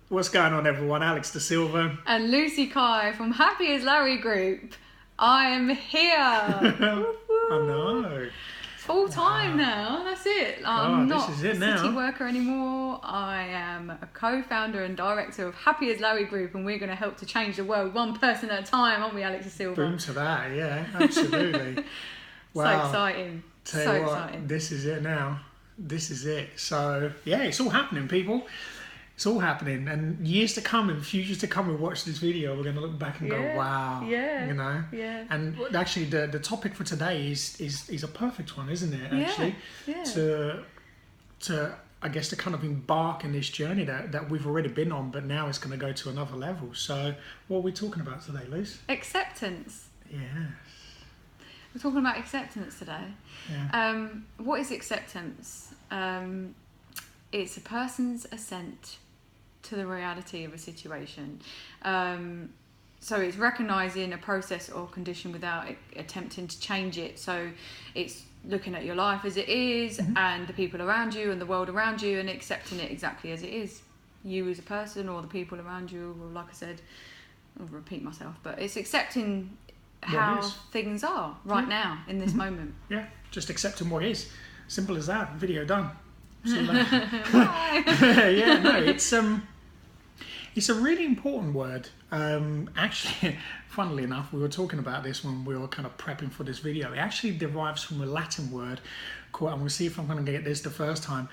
What's going on, everyone? Alex De Silva. And Lucy Kai from Happy as Larry Group. I am here. I know. Full time now. That's it. I'm not a city worker anymore. I am a co-founder and director of Happy as Larry Group, and we're going to help to change the world one person at a time, aren't we, Alex De Silva? Boom to that, yeah, absolutely. Wow. So exciting. Tell you what, this is it now. This is it. So, yeah, it's all happening, people. It's all happening, and years to come and futures to come, we watch this video, we're going to look back and go, wow, you know. Yeah. And actually, the topic for today is a perfect one, isn't it? Actually, to I guess to kind of embark in this journey that we've already been on, but now it's going to go to another level. So, what are we talking about today, Liz? Acceptance. Yes. We're talking about acceptance today. Yeah. What is acceptance? It's a person's assent to the reality of a situation. So it's recognising a process or condition without attempting to change it. So it's looking at your life as it is, and the people around you and the world around you, and accepting it exactly as it is. You as a person, or the people around you, or like I said, I'll repeat myself, but it's accepting how things are right now in this moment. Yeah, just accepting what is. Simple as that. Video done. It's a really important word. Actually, funnily enough, we were talking about this when we were kind of prepping for this video. It actually derives from a Latin word called, and we'll see if I'm going to get this the first time.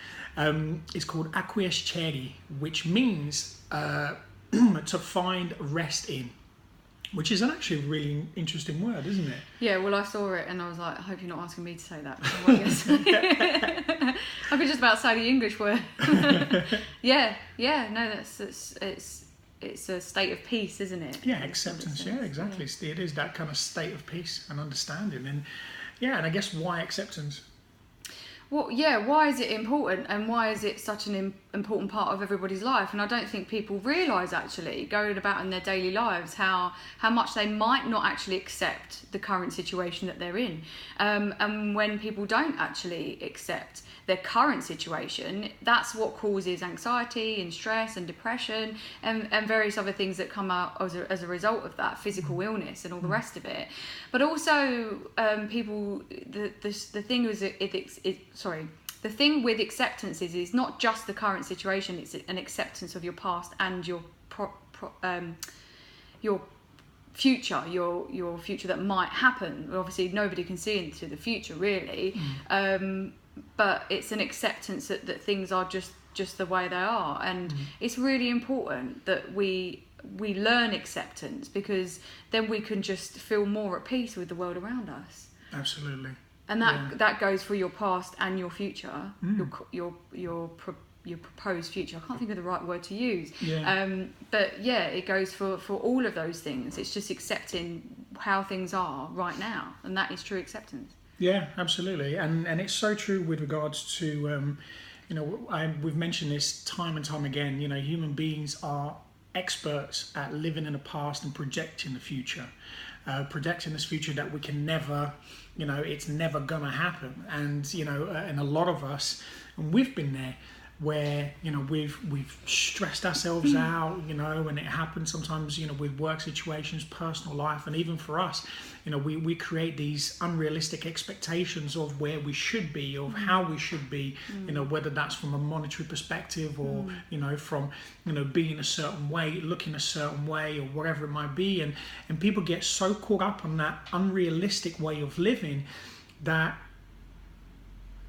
It's called acquiescere, which means to find rest in. Which is actually a really interesting word, isn't it? Yeah, well, I saw it and I was like, I hope you're not asking me to say that. I could just about say the English word. It's a state of peace, isn't it? Yeah, acceptance. Yeah, exactly. Yeah. It is that kind of state of peace and understanding, and and I guess why acceptance? Well, yeah, why is it important, and why is it such an important part of everybody's life? And I don't think people realise, actually, going about in their daily lives, how much they might not actually accept the current situation that they're in. And when people don't actually accept their current situation, that's what causes anxiety and stress and depression and various other things that come out as a result of that, physical illness and all the rest of it. But also, people, the thing is, the thing with acceptance is not just the current situation, it's an acceptance of your past and your future, your future that might happen. Obviously, nobody can see into the future, really. But it's an acceptance that things are just the way they are. And it's really important that we learn acceptance, because then we can just feel more at peace with the world around us. Absolutely. And that goes for your past and your future, your proposed future. I can't think of the right word to use. But yeah, it goes for all of those things. It's just accepting how things are right now, and that is true acceptance. Yeah, absolutely. And it's so true with regards to, we've mentioned this time and time again, human beings are experts at living in the past and projecting the future. Projecting this future that we can never, it's never gonna happen. And, and a lot of us, and we've been there, where we've stressed ourselves out, and it happens sometimes, with work situations, personal life, and even for us, we create these unrealistic expectations of where we should be, of how we should be, whether that's from a monetary perspective or from being a certain way, looking a certain way, or whatever it might be, and people get so caught up on that unrealistic way of living that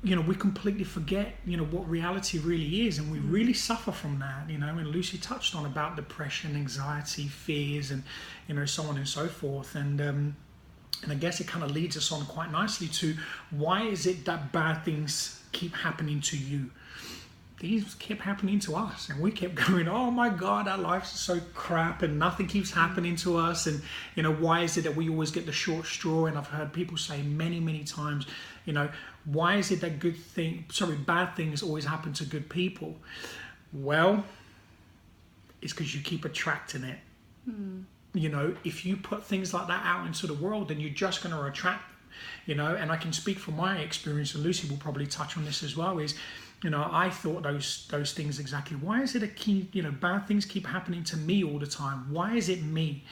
we completely forget, what reality really is, and we really suffer from that, and Lucy touched on about depression, anxiety, fears, and, so on and so forth. And I guess it kind of leads us on quite nicely to, why is it that bad things keep happening to you? These kept happening to us, and we kept going, oh my God, our lives are so crap and nothing keeps happening to us. And, why is it that we always get the short straw? And I've heard people say many, many times, why is it that bad things always happen to good people? Well, it's because you keep attracting it. If you put things like that out into the world, then you're just going to attract, and I can speak from my experience, and Lucy will probably touch on this as well, is I thought those things exactly. Why is it bad things keep happening to me all the time? Why is it me?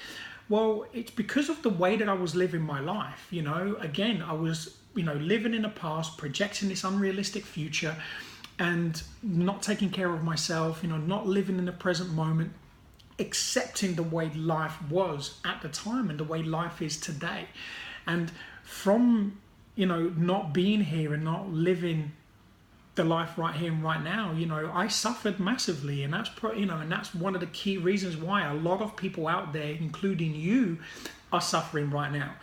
Well, it's because of the way that I was living my life. Again, I was, living in the past, projecting this unrealistic future, and not taking care of myself, not living in the present moment, accepting the way life was at the time and the way life is today. And from, not being here and not living the life right here and right now, I suffered massively, and that's and that's one of the key reasons why a lot of people out there, including you, are suffering right now.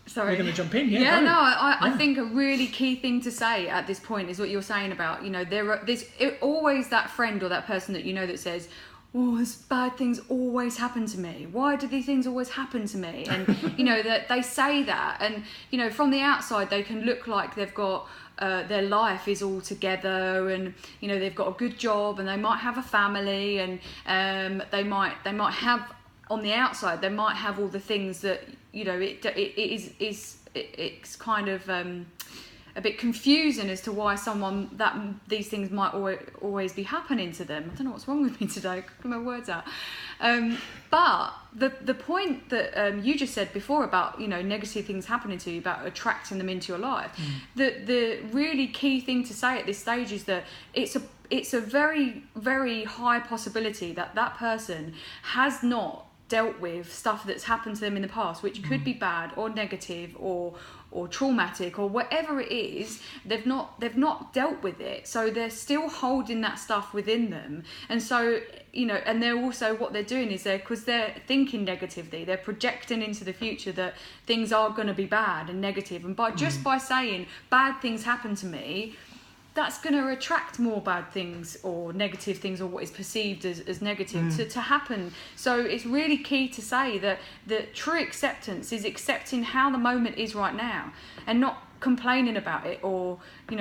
Sorry, you're going to jump in? I think a really key thing to say at this point is what you're saying about, there's always that friend or that person that that says, oh, this bad things always happen to me. Why do these things always happen to me? And, that they say that. And, from the outside, they can look like they've got their life is all together, and, they've got a good job, and they might have a family, and they might have, on the outside, they might have all the things that, it's kind of a bit confusing as to why these things might always be happening to them. I don't know what's wrong with me today. I can't get my words out. But the point that you just said before about negative things happening to you, about attracting them into your life, the really key thing to say at this stage is that it's a very, very high possibility that person has not dealt with stuff that's happened to them in the past, which could be bad or negative or traumatic or whatever it is. They've not dealt with it, so they're still holding that stuff within them. And so and they're also, what they're doing is because they're thinking negatively, they're projecting into the future that things are going to be bad and negative, and by saying bad things happen to me, that's going to attract more bad things or negative things, or what is perceived as negative to happen. So it's really key to say that true acceptance is accepting how the moment is right now, and not complaining about it or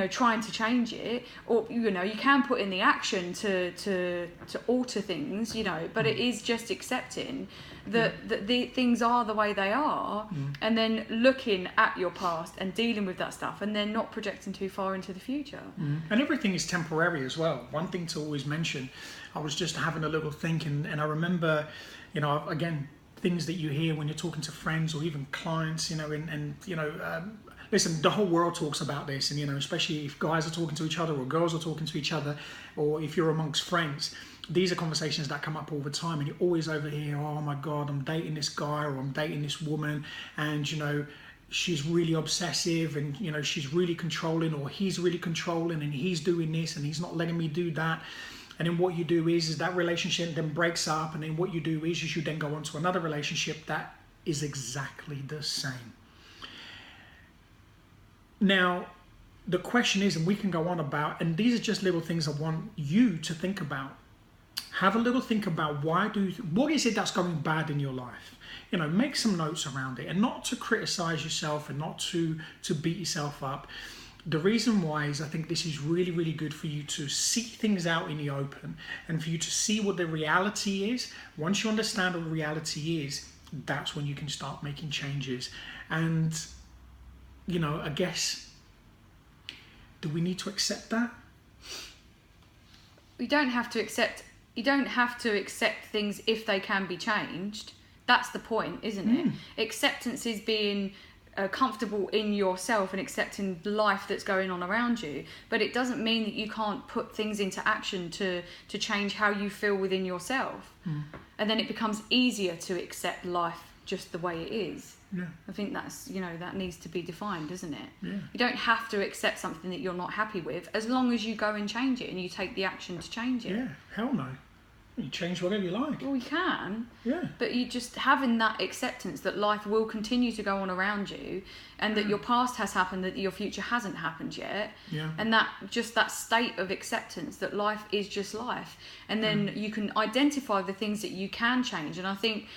trying to change it, or you can put in the action to alter things, but it is just accepting that the things are the way they are, and then looking at your past and dealing with that stuff, and then not projecting too far into the future. And everything is temporary as well. One thing to always mention, I was just having a little think, and I remember, again, things that you hear when you're talking to friends or even clients, listen, the whole world talks about this, and especially if guys are talking to each other or girls are talking to each other, or if you're amongst friends, these are conversations that come up all the time, and you always overhear, oh my God, I'm dating this guy, or I'm dating this woman, and she's really obsessive, and she's really controlling, or he's really controlling, and he's doing this and he's not letting me do that. And then what you do is that relationship then breaks up, and then what you do is you should then go on to another relationship that is exactly the same. Now, the question is, and we can go on about, and these are just little things I want you to think about. Have a little think about what is it that's going bad in your life? Make some notes around it, and not to criticize yourself and not to beat yourself up. The reason why is I think this is really, really good for you to see things out in the open, and for you to see what the reality is. Once you understand what the reality is, that's when you can start making changes. And I guess, do we need to accept that? You don't have to accept things if they can be changed. That's the point, isn't it? Acceptance is being comfortable in yourself and accepting life that's going on around you, but it doesn't mean that you can't put things into action to change how you feel within yourself. And then it becomes easier to accept life just the way it is. I think that's, that needs to be defined, doesn't it? You don't have to accept something that you're not happy with, as long as you go and change it and you take the action to change it. Hell no. You change whatever you like. Well, you can. But you just having that acceptance that life will continue to go on around you, and that your past has happened, that your future hasn't happened yet. And that state of acceptance that life is just life. And then you can identify the things that you can change. And I think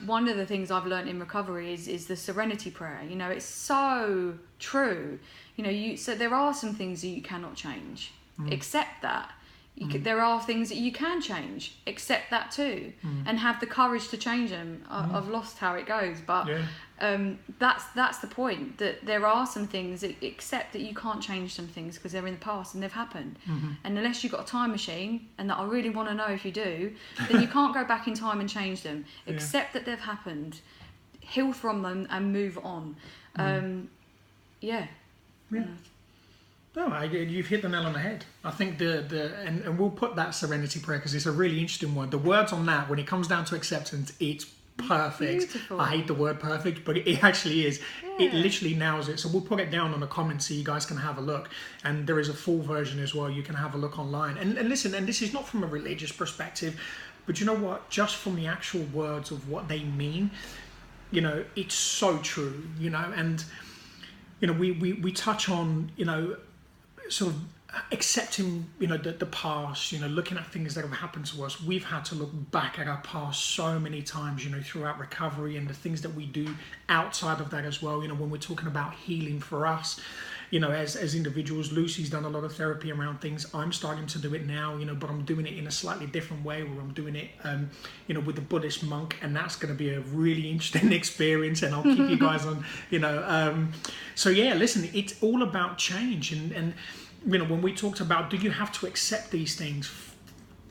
one of the things I've learned in recovery is the Serenity Prayer. It's so true. So there are some things that you cannot change. Accept that. There are things that you can change. Accept that too, and have the courage to change them. I've lost how it goes, but That's the point, that there are some things, except that you can't change some things because they're in the past and they've happened. And unless you've got a time machine, and that I really want to know if you do, then you can't go back in time and change them. Accept that they've happened, heal from them, and move on. No, you've hit the nail on the head. I think and we'll put that Serenity Prayer because it's a really interesting one. The words on that, when it comes down to acceptance, it's perfect. Beautiful. I hate the word perfect, but it actually is. It literally nails it. So we'll put it down on the comments so you guys can have a look. And there is a full version as well. You can have a look online. And listen, and this is not from a religious perspective, but you know what? Just from the actual words of what they mean, you know, it's so true, you know. And, you know, we touch on, you know, sort of accepting, you know, the past, you know, looking at things that have happened to us. We've had to look back at our past so many times, you know, throughout recovery, and the things that we do outside of that as well. You know, when we're talking about healing for us, you know, as individuals, Lucy's done a lot of therapy around things. I'm starting to do it now, you know, but I'm doing it in a slightly different way, where I'm doing it, you know, with a Buddhist monk, and that's going to be a really interesting experience, and I'll keep you guys on, you know. So yeah, listen, it's all about change, and you know, when we talked about, do you have to accept these things?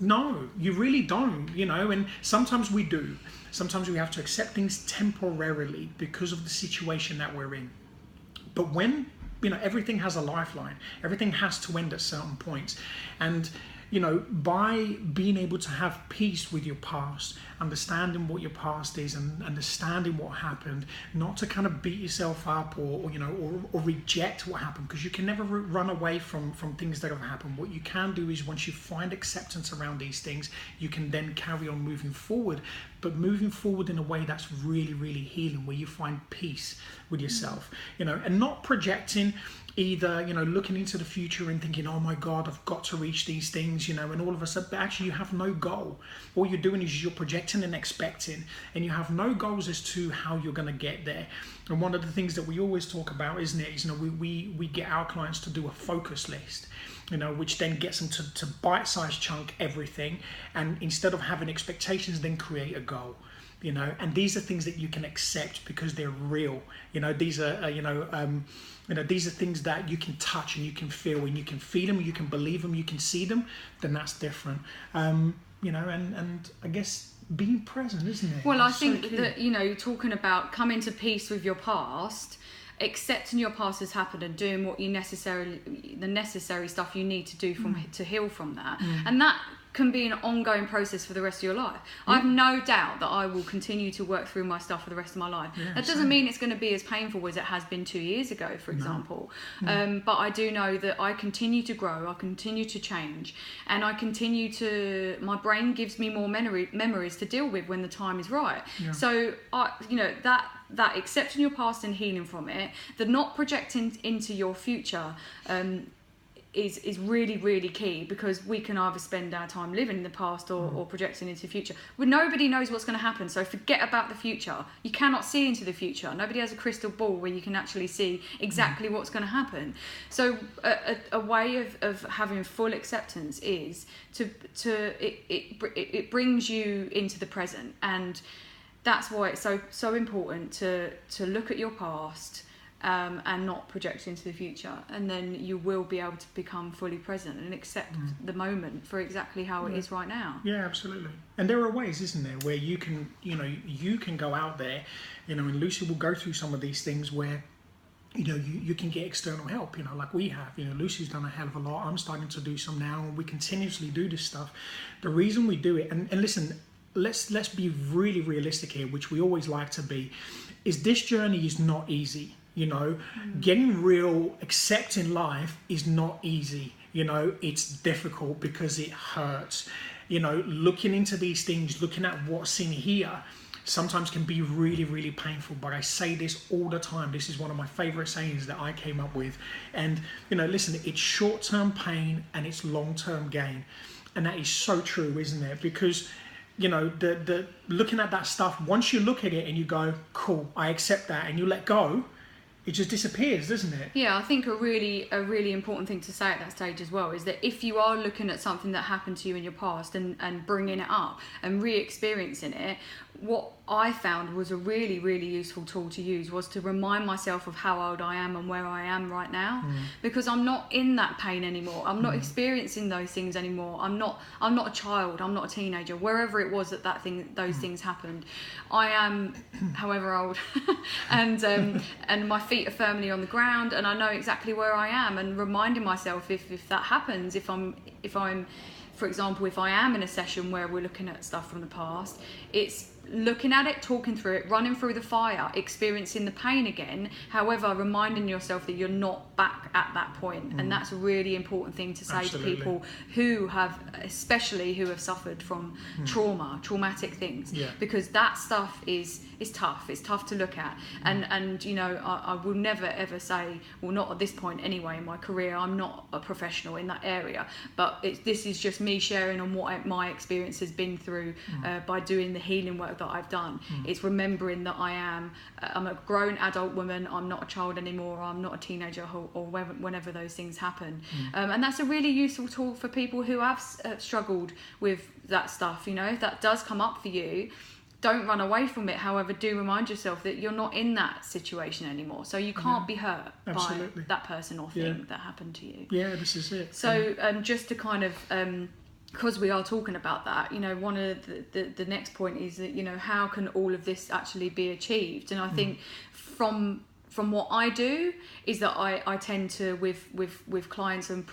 No, you really don't, you know, and sometimes we do. Sometimes we have to accept things temporarily because of the situation that we're in. But when, you know, everything has a lifeline, everything has to end at certain points. And, you know, by being able to have peace with your past, understanding what your past is and understanding what happened, not to kind of beat yourself up or you know, or reject what happened, because you can never run away from things that have happened. What you can do is, once you find acceptance around these things, you can then carry on moving forward, but moving forward in a way that's really, really healing, where you find peace with yourself, you know, and not projecting either, you know, looking into the future and thinking, oh my God, I've got to reach these things, you know, and all of a sudden, but actually you have no goal. All you're doing is you're projecting and expecting, and you have no goals as to how you're going to get there. And one of the things that we always talk about, isn't it, is, you know, we get our clients to do a focus list, you know, which then gets them to bite-sized chunk everything, and instead of having expectations, then create a goal. You know, and these are things that you can accept because they're real. You know, these are, you know, these are things that you can touch and you can feel, and you can feel them, you can believe them, you can see them. Then that's different. You know, and I guess being present, isn't it? Well, I think that, you know, talking about coming to peace with your past, accepting your past has happened, and doing what you the necessary stuff you need to do to heal from that, and that can be an ongoing process for the rest of your life. I have no doubt that I will continue to work through my stuff for the rest of my life. That doesn't mean it's going to be as painful as it has been 2 years ago, for example. But I do know that I continue to grow, I continue to change, and I continue to, my brain gives me more memories to deal with when the time is right. So you know, that accepting your past and healing from it, the not projecting into your future, is really, really key, because we can either spend our time living in the past or projecting into the future. Well, nobody knows what's going to happen, so forget about the future. You cannot see into the future. Nobody has a crystal ball where you can actually see exactly what's going to happen. So a way of having full acceptance is it brings you into the present, and that's why it's so important to look at your past, and not project into the future, and then you will be able to become fully present and accept the moment for exactly how it is right now. Yeah, absolutely. And there are ways, isn't there, where you can, you know, you can go out there, you know, and Lucy will go through some of these things where, you know, you can get external help, you know, like we have. You know, Lucy's done a hell of a lot. I'm starting to do some now, and we continuously do this stuff. The reason we do it, and listen, let's be really realistic here, which we always like to be, is this journey is not easy. You know, getting real, accepting life is not easy. You know, it's difficult because it hurts. You know, looking into these things, looking at what's in here, sometimes can be really, really painful. But I say this all the time. This is one of my favorite sayings that I came up with. And, you know, listen, it's short-term pain and it's long-term gain. And that is so true, isn't it? Because, you know, the looking at that stuff, once you look at it and you go, cool, I accept that, and you let go, it just disappears, doesn't it? Yeah, I think a really important thing to say at that stage as well is that if you are looking at something that happened to you in your past and bringing it up and re-experiencing it, what I found was a really, really useful tool to use was to remind myself of how old I am and where I am right now, because I'm not in that pain anymore. I'm not experiencing those things anymore. I'm not a child. I'm not a teenager. Wherever it was those things happened, I am, however old, and my feet are firmly on the ground, and I know exactly where I am. And reminding myself if that happens, if I'm for example, if I am in a session where we're looking at stuff from the past, it's looking at it, talking through it, running through the fire, experiencing the pain again, however reminding yourself that you're not back at that point. And that's a really important thing to say to people who have, especially who have suffered from traumatic things, because that stuff is tough. It's tough to look at, and you know, I will never ever say, well, not at this point anyway in my career, I'm not a professional in that area, but this is just me sharing on what my experience has been through by doing the healing work that I've done. It's remembering that I'm a grown adult woman. I'm not a child anymore. I'm not a teenager, or whenever those things happen. And that's a really useful tool for people who have struggled with that stuff. You know, if that does come up for you, don't run away from it. However, do remind yourself that you're not in that situation anymore, so you can't be hurt by that person or thing that happened to you. Yeah, this is it. So just to kind of because we are talking about that, you know, one of the next point is that, you know, how can all of this actually be achieved? And I think from what I do is that I tend to with clients and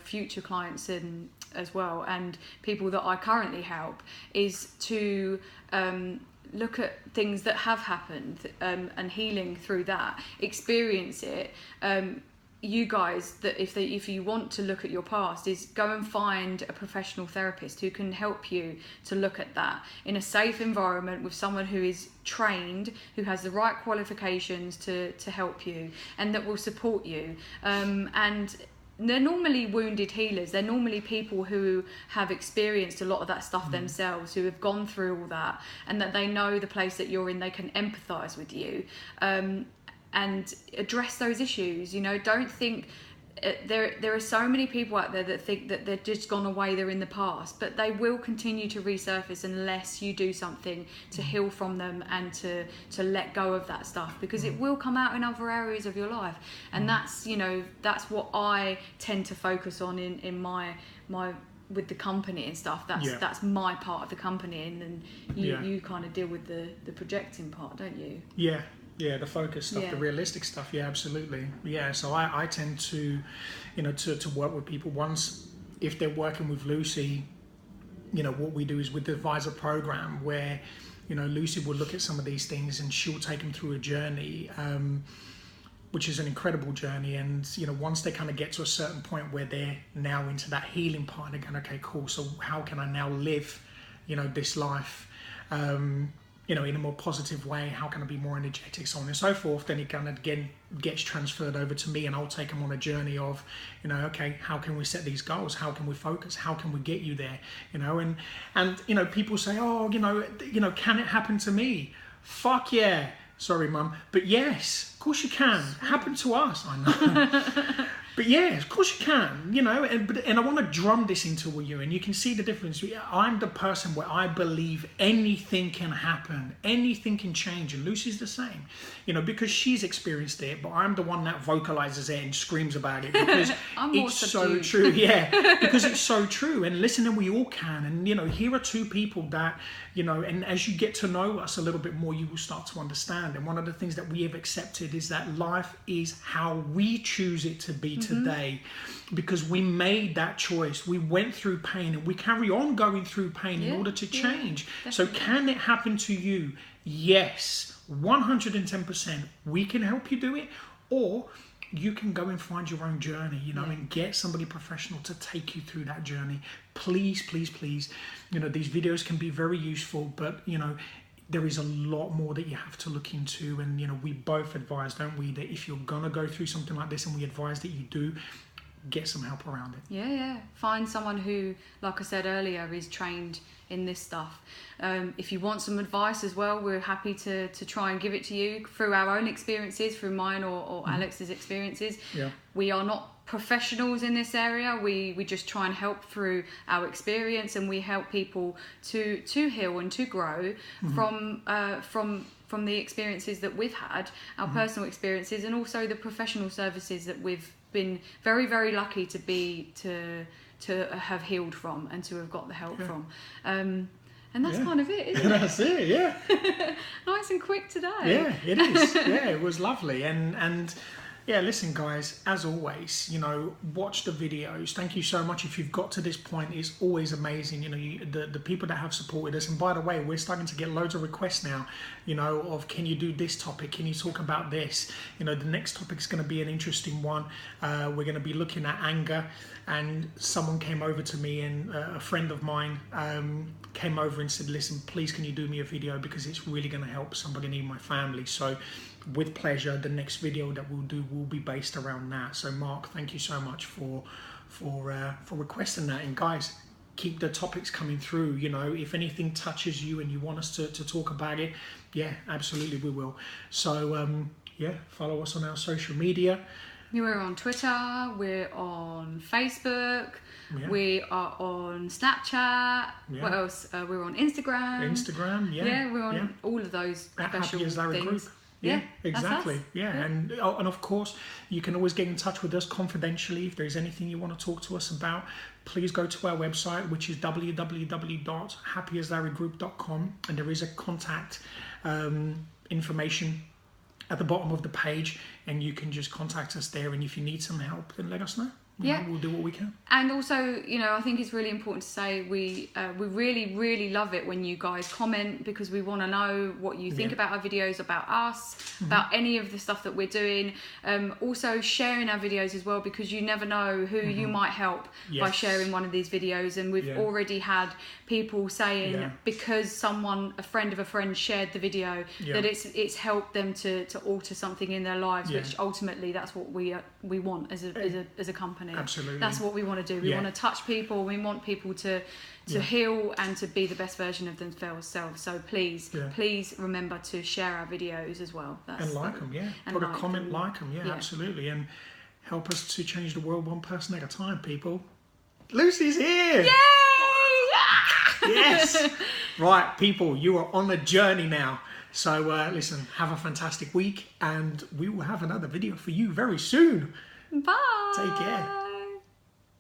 future clients and as well, and people that I currently help, is to look at things that have happened and healing through that, experience it. You guys, that if you want to look at your past, is go and find a professional therapist who can help you to look at that in a safe environment with someone who is trained, who has the right qualifications to help you, and that will support you. And they're normally wounded healers. They're normally people who have experienced a lot of that stuff themselves, who have gone through all that, and that they know the place that you're in. They can empathise with you and address those issues. You know, don't think there are so many people out there that think that they're just gone away, they're in the past, but they will continue to resurface unless you do something to heal from them and to let go of that stuff, because it will come out in other areas of your life. And that's, you know, that's what I tend to focus on in my with the company and stuff. That's my part of the company, and then you kind of deal with the projecting part, don't you? Yeah, the focus stuff, the realistic stuff. Yeah, absolutely. Yeah, so I tend to, you know, to work with people. Once, if they're working with Lucy, you know, what we do is with the advisor program where, you know, Lucy will look at some of these things and she'll take them through a journey, which is an incredible journey. And, you know, once they kind of get to a certain point where they're now into that healing part, they're going, okay, cool. So how can I now live, you know, this life, you know, in a more positive way? How can I be more energetic, so on and so forth? Then it kind of again gets transferred over to me, and I'll take them on a journey of, you know, okay, how can we set these goals? How can we focus? How can we get you there? You know, and you know, people say, oh, you know, can it happen to me? Fuck yeah. Sorry, Mum, but yes, of course you can. Happen to us, I know. But yeah, of course you can, you know, and I want to drum this into you, and you can see the difference. I'm the person where I believe anything can happen, anything can change, and Lucy's the same, you know, because she's experienced it, but I'm the one that vocalizes it and screams about it because it's so true. Yeah, because it's so true. And listen, and we all can. And, you know, here are two people that, you know, and as you get to know us a little bit more, you will start to understand. And one of the things that we have accepted is that life is how we choose it to be today, because we made that choice. We went through pain, and we carry on going through pain in order to change. So can it happen to you? Yes, 110%. We can help you do it, or you can go and find your own journey, you know, and get somebody professional to take you through that journey. Please, please, please. You know, these videos can be very useful, but, you know, there is a lot more that you have to look into. And, you know, we both advise, don't we, that if you're going to go through something like this, and we advise that you do, get some help around it. Yeah. Find someone who, like I said earlier, is trained in this stuff. If you want some advice as well, we're happy to try and give it to you through our own experiences, through mine or Alex's experiences. We are not professionals in this area. We just try and help through our experience, and we help people to heal and to grow from the experiences that we've had, our personal experiences, and also the professional services that we've been very, very lucky to have healed from and to have got the help from. And that's kind of it, isn't it? That's it, yeah. Nice and quick today. Yeah, it is. Yeah, it was lovely. And yeah, listen, guys, as always, you know, watch the videos. Thank you so much. If you've got to this point, it's always amazing. You know, the people that have supported us. And by the way, we're starting to get loads of requests now, you know, of can you do this topic? Can you talk about this? You know, the next topic is going to be an interesting one. We're going to be looking at anger. And someone came over to me, and a friend of mine came over and said, listen, please, can you do me a video, because it's really going to help somebody in my family. So with pleasure, the next video that we'll do will be based around that. So Mark, thank you so much for requesting that. And guys, keep the topics coming through. You know, if anything touches you and you want us to talk about it, yeah, absolutely we will. So yeah, follow us on our social media. We're on Twitter, we're on Facebook, we are on Snapchat. What else? We're on Instagram. Yeah, we're on all of those special Happy as Larry things. Group. Yeah, exactly. Yeah, and of course, you can always get in touch with us confidentially. If there's anything you want to talk to us about, please go to our website, which is www.happyaslarrygroup.com, and there is a contact information at the bottom of the page, and you can just contact us there. And if you need some help, then let us know. You know, we'll do what we can. And also, you know, I think it's really important to say we really, really love it when you guys comment, because we want to know what you think about our videos, about us, about any of the stuff that we're doing. Also sharing our videos as well, because you never know who you might help by sharing one of these videos. And we've already had people saying because a friend of a friend shared the video, that it's helped them to alter something in their lives, which ultimately that's what we want as a company. Absolutely. That's what we want to do. We want to touch people. We want people to heal and to be the best version of themselves. So please remember to share our videos as well. And like them, Put a comment, like them, absolutely. And help us to change the world one person at a time, people. Lucy's here! Yay! Yes! Right, people, you are on a journey now. So listen, have a fantastic week, and we will have another video for you very soon. Bye! Take care.